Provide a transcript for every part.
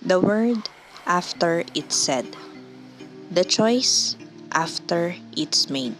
The word after it's said. The choice after it's made.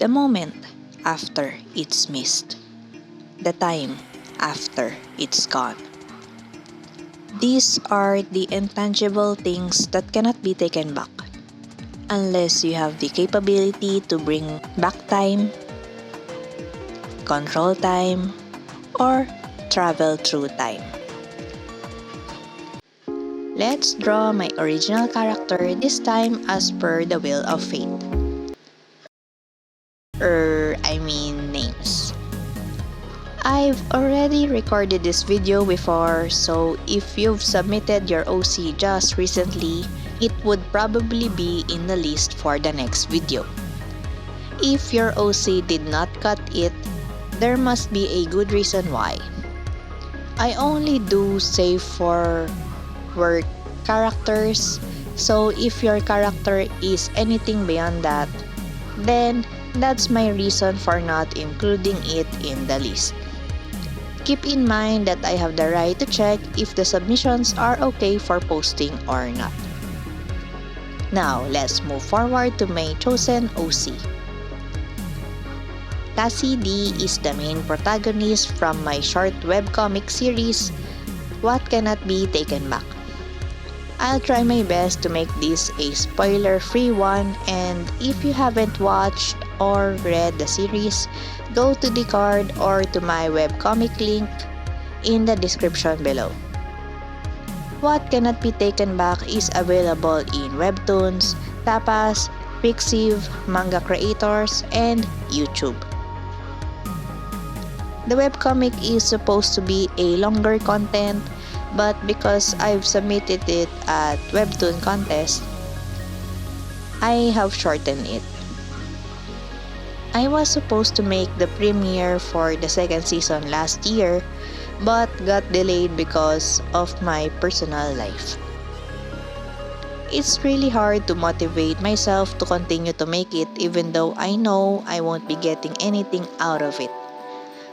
The moment after it's missed. The time after it's gone. These are the intangible things that cannot be taken back unless you have the capability to bring back time, control time, or travel through time. Let's draw my original character, this time as per the will of fate. Names. I've already recorded this video before, so if you've submitted your OC just recently, it would probably be in the list for the next video. If your OC did not cut it, there must be a good reason why. I only do save for work characters, so if your character is anything beyond that, then that's my reason for not including it in the list. Keep in mind that I have the right to check if the submissions are okay for posting or not. Now, let's move forward to my chosen OC. Cassie D is the main protagonist from my short webcomic series, What Cannot Be Taken Back. I'll try my best to make this a spoiler-free one, and if you haven't watched or read the series, go to the card or to my webcomic link in the description below. What Cannot Be Taken Back is available in Webtoons, Tapas, Pixiv, Manga Creators, and YouTube. The webcomic is supposed to be a longer content, but because I've submitted it at Webtoon contest, I have shortened it. I was supposed to make the premiere for the second season last year, but got delayed because of my personal life. It's really hard to motivate myself to continue to make it even though I know I won't be getting anything out of it.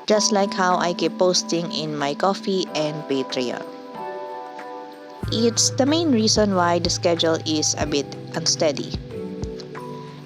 Just like how I keep posting in my Ko-fi and Patreon. It's the main reason why the schedule is a bit unsteady.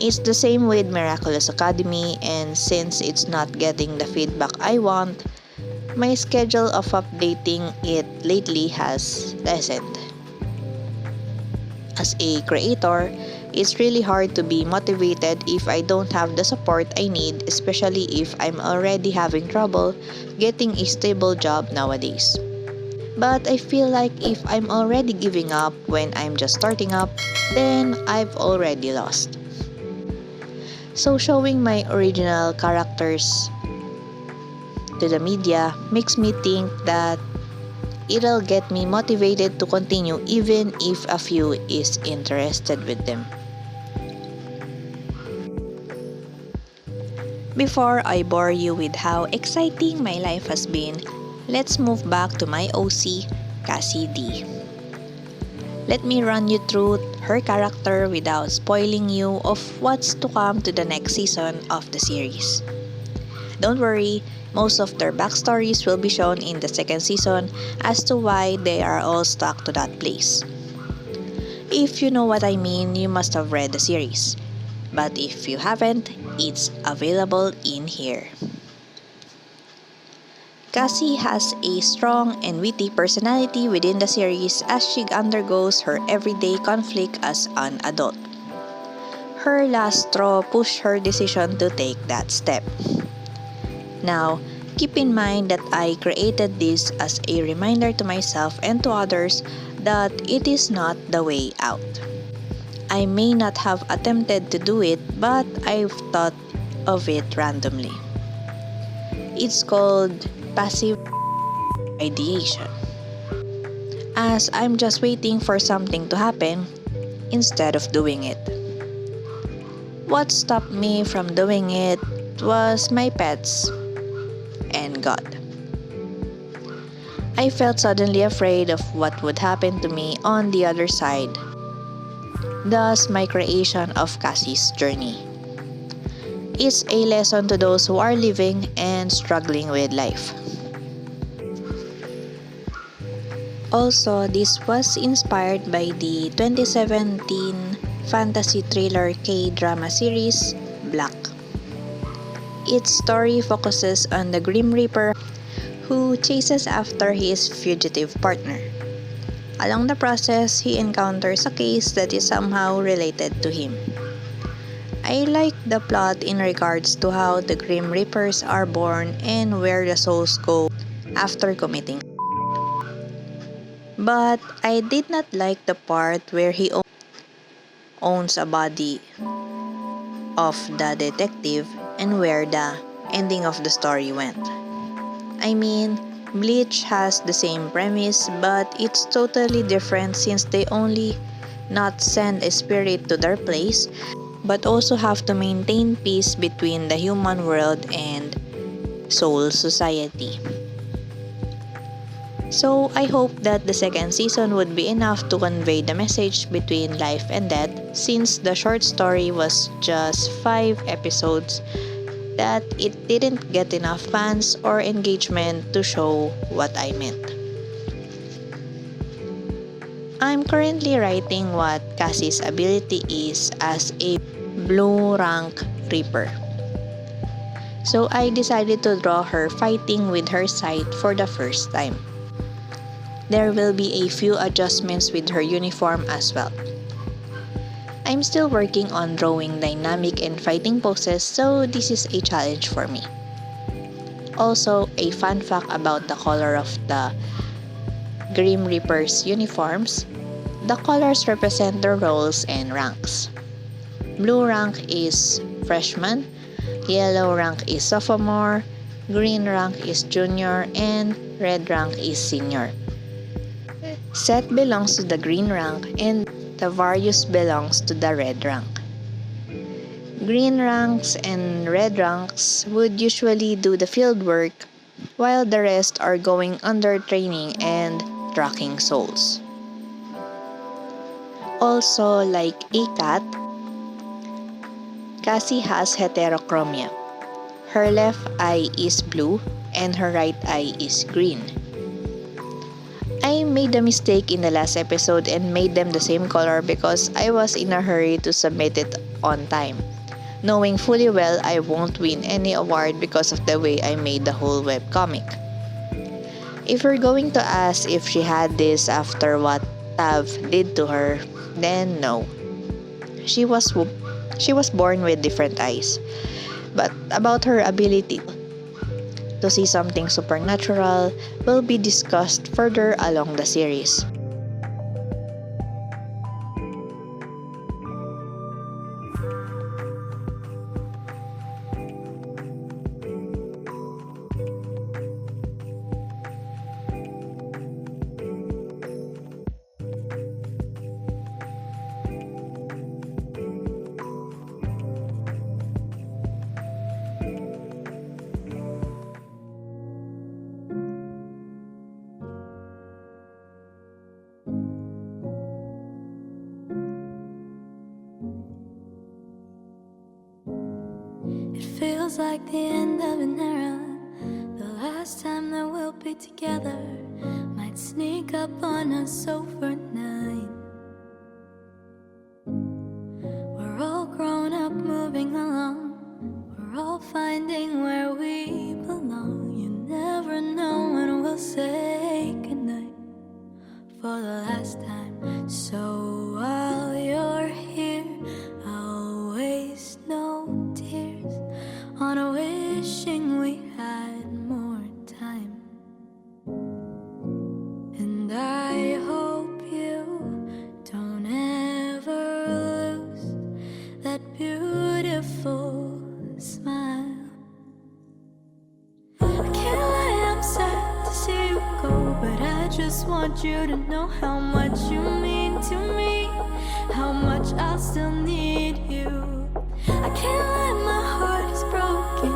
It's the same with Miraculous Academy, and since it's not getting the feedback I want, my schedule of updating it lately has lessened. As a creator, it's really hard to be motivated if I don't have the support I need, especially if I'm already having trouble getting a stable job nowadays. But I feel like if I'm already giving up when I'm just starting up, then I've already lost. So showing my original characters to the media makes me think that it'll get me motivated to continue even if a few is interested with them. Before I bore you with how exciting my life has been, let's move back to my OC, Cassie D. Let me run you through her character without spoiling you of what's to come to the next season of the series. Don't worry, most of their backstories will be shown in the second season as to why they are all stuck to that place. If you know what I mean, you must have read the series. But if you haven't, it's available in here. Cassie has a strong and witty personality within the series as she undergoes her everyday conflict as an adult. Her last straw pushed her decision to take that step. Now, keep in mind that I created this as a reminder to myself and to others that it is not the way out. I may not have attempted to do it, but I've thought of it randomly. It's called passive ideation, as I'm just waiting for something to happen instead of doing it. What stopped me from doing it was my pets and God. I felt suddenly afraid of what would happen to me on the other side. Thus, my creation of Cassie's journey is a lesson to those who are living and struggling with life. Also, this was inspired by the 2017 fantasy thriller K-drama series, Black. Its story focuses on the Grim Reaper who chases after his fugitive partner. Along the process, he encounters a case that is somehow related to him. I like the plot in regards to how the Grim Reapers are born and where the souls go after committing. But I did not like the part where he owns a body of the detective and where the ending of the story went. I mean, Bleach has the same premise, but it's totally different since they only not send a spirit to their place, but also have to maintain peace between the human world and soul society. So I hope that the second season would be enough to convey the message between life and death, since the short story was just 5 episodes, that it didn't get enough fans or engagement to show what I meant. I'm currently writing what Cassie's ability is as a blue rank reaper. So I decided to draw her fighting with her sight for the first time. There will be a few adjustments with her uniform as well. I'm still working on drawing dynamic and fighting poses, so this is a challenge for me. Also, a fun fact about the color of the Grim Reaper's uniforms: the colors represent their roles and ranks. Blue rank is freshman, yellow rank is sophomore, green rank is junior, and red rank is senior. Seth belongs to the green rank and Tavarius belongs to the red rank. Green ranks and red ranks would usually do the field work, while the rest are going under training and tracking souls. Also, like a cat, Cassie has heterochromia. Her left eye is blue and her right eye is green. I made a mistake in the last episode and made them the same color because I was in a hurry to submit it on time, knowing fully well I won't win any award because of the way I made the whole webcomic. If you're going to ask if she had this after what Tav did to her, then no. She was born with different eyes. But about her ability to see something supernatural will be discussed further along the series. It feels like the end of an era, the last time that we'll be together. Might sneak up on us overnight. We're all grown up, moving along. We're all finding where we belong. You never know when we'll say goodnight for the last time. So while you're here, I'll waste no tears on wishing we had more time. And I hope you don't ever lose that beautiful smile. I can't lie, I'm sad to see you go, but I just want you to know how much you mean to me, how much I still need you. I can't lie, my heart is broken,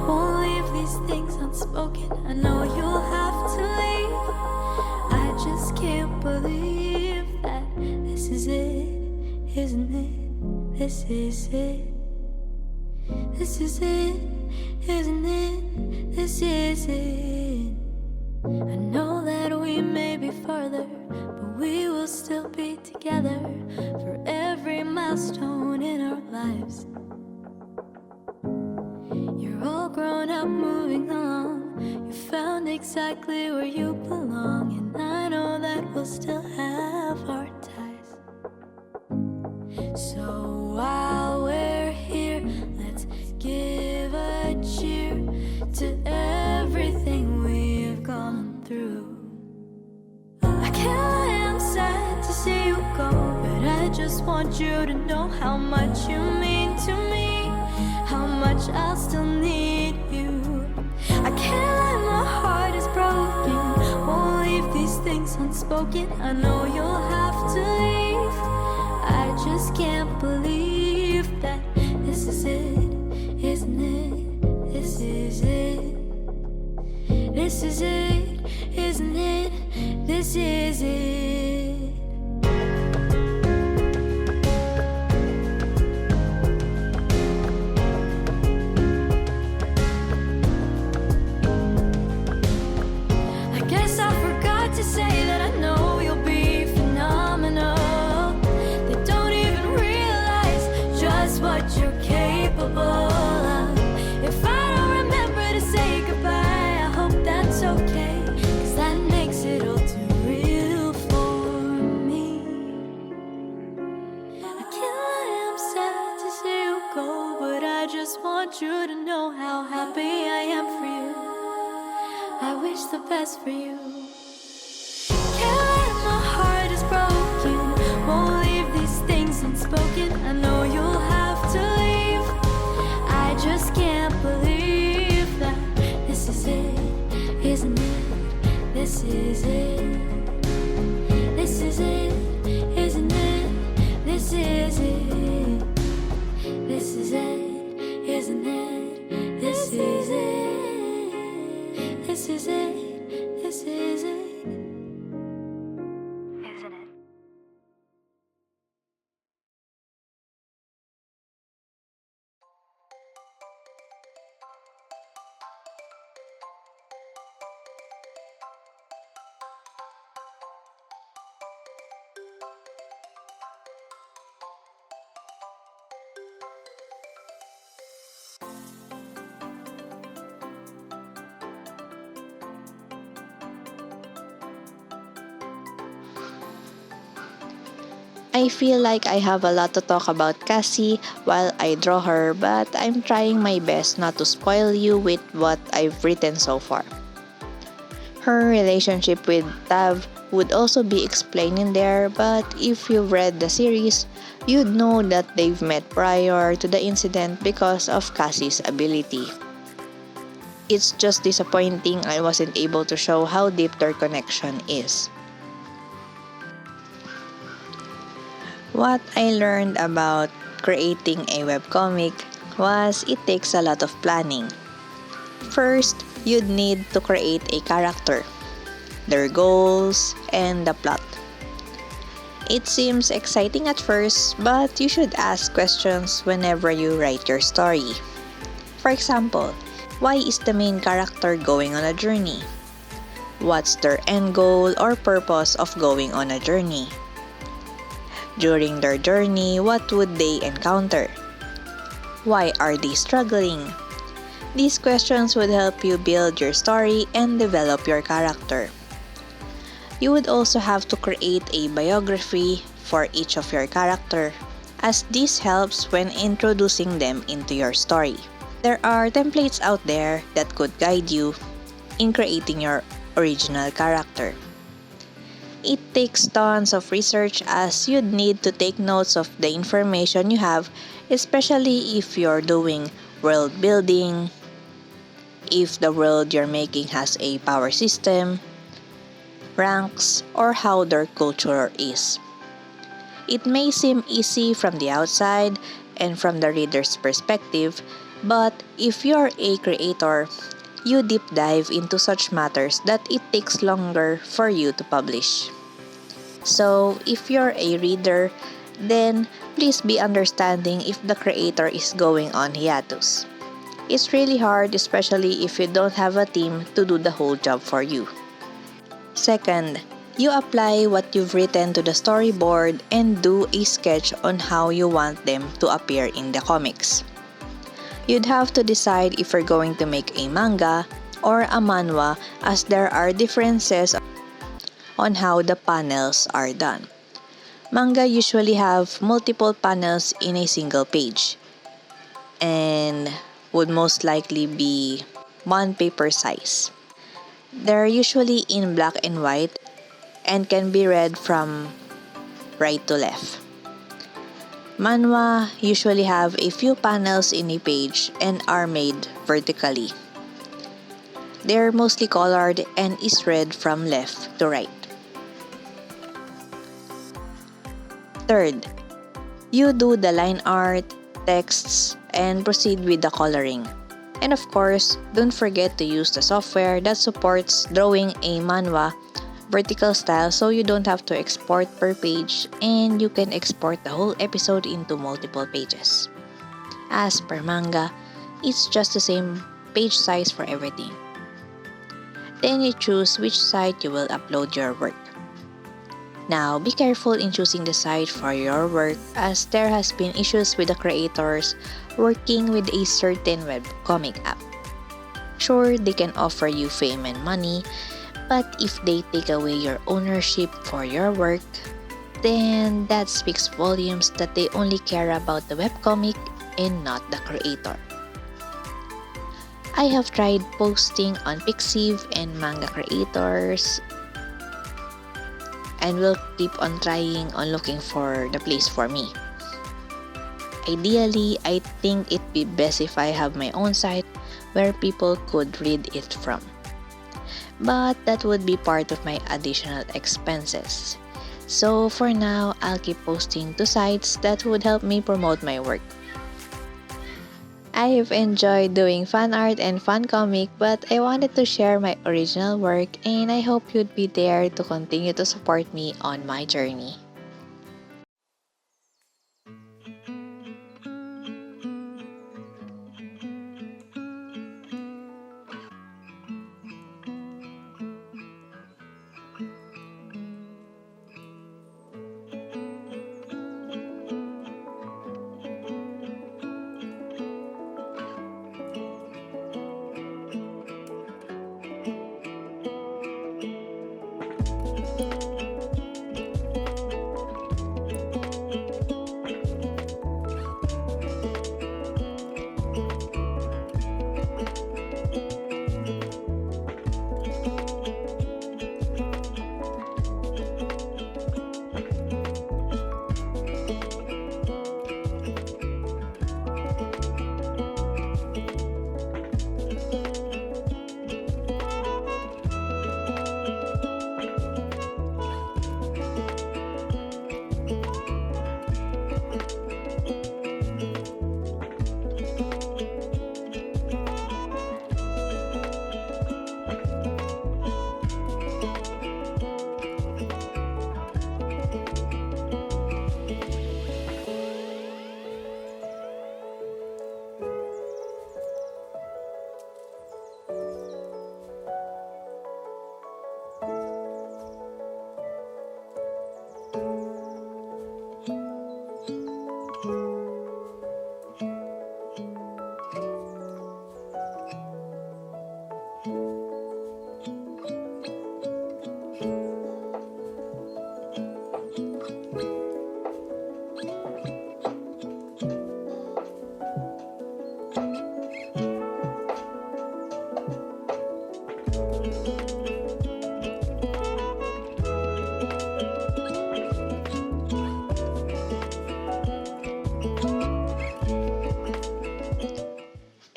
won't leave these things unspoken. I know you'll have to leave, I just can't believe that this is it, isn't it? This is it. This is it, isn't it? This is it. I know that we may be farther milestone in our lives. You're all grown up, moving along. You found exactly where you belong, and I know that we'll still have our ties. So while we're here, let's give a cheer to everything we've gone through. I can't lie, I'm sad to see you go, but I just want you to know how much you mean to me, how much I'll still need you. I can't lie, my heart is broken, won't leave these things unspoken. I know you'll have to leave, I just can't believe that this is it, isn't it? This is it. This is it, isn't it? This is it. I guess I forgot to say that I know you'll be phenomenal. They don't even realize just what you're capable of. If I don't remember to say goodbye, I hope that's okay, 'cause that makes it all too real for me. I can't lie, I'm sad to see you go, but I just want you to know how happy I am for you. I wish the best for you. Can't lie, my heart is broken, won't leave these things unspoken. I know you'll have to leave, I just can't believe that this is it, isn't it? This is it. This is it, isn't it? This is it. This is it, isn't it? This is it. This is it. This is it. Isn't it? I feel like I have a lot to talk about Cassie while I draw her, but I'm trying my best not to spoil you with what I've written so far. Her relationship with Tav would also be explained in there, but if you've read the series, you'd know that they've met prior to the incident because of Cassie's ability. It's just disappointing I wasn't able to show how deep their connection is. What I learned about creating a webcomic was it takes a lot of planning. First, you'd need to create a character, their goals, and the plot. It seems exciting at first, but you should ask questions whenever you write your story. For example, why is the main character going on a journey? What's their end goal or purpose of going on a journey? During their journey, what would they encounter? Why are they struggling? These questions would help you build your story and develop your character. You would also have to create a biography for each of your character, as this helps when introducing them into your story. There are templates out there that could guide you in creating your original character. It takes tons of research as you'd need to take notes of the information you have, especially if you're doing world building, if the world you're making has a power system, ranks, or how their culture is. It may seem easy from the outside and from the reader's perspective, but if you're a creator, you deep dive into such matters that it takes longer for you to publish. So, if you're a reader, then please be understanding if the creator is going on hiatus. It's really hard, especially if you don't have a team to do the whole job for you. Second, You apply what you've written to the storyboard and do a sketch on how you want them to appear in the comics. You'd have to decide if you're going to make a manga or a manhwa, as there are differences on how the panels are done. Manga usually have multiple panels in a single page and would most likely be one paper size. They're usually in black and white and can be read from right to left. Manhwa usually have a few panels in a page and are made vertically. They're mostly colored and is read from left to right. Third, you do the line art, texts, and proceed with the coloring. And of course, don't forget to use the software that supports drawing a manhwa vertical style, so you don't have to export per page and you can export the whole episode into multiple pages. As per manga, it's just the same page size for everything. Then you choose which site you will upload your work. Now, be careful in choosing the site for your work, as there has been issues with the creators working with a certain webcomic app. Sure, they can offer you fame and money, but if they take away your ownership for your work, then that speaks volumes that they only care about the webcomic and not the creator. I have tried posting on Pixiv and manga creators, and will keep on trying on looking for the place for me. Ideally, I think it'd be best if I have my own site where people could read it from. But that would be part of my additional expenses. So for now, I'll keep posting to sites that would help me promote my work. I have enjoyed doing fan art and fan comic, but I wanted to share my original work, and I hope you'd be there to continue to support me on my journey.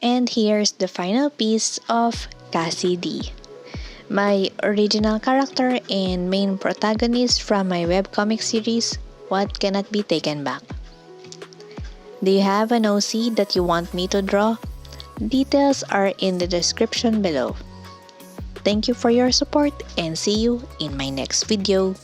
And here's the final piece of Cassie D, my original character and main protagonist from my webcomic series, What Cannot Be Taken Back. Do you have an OC that you want me to draw? Details are in the description below. Thank you for your support and see you in my next video.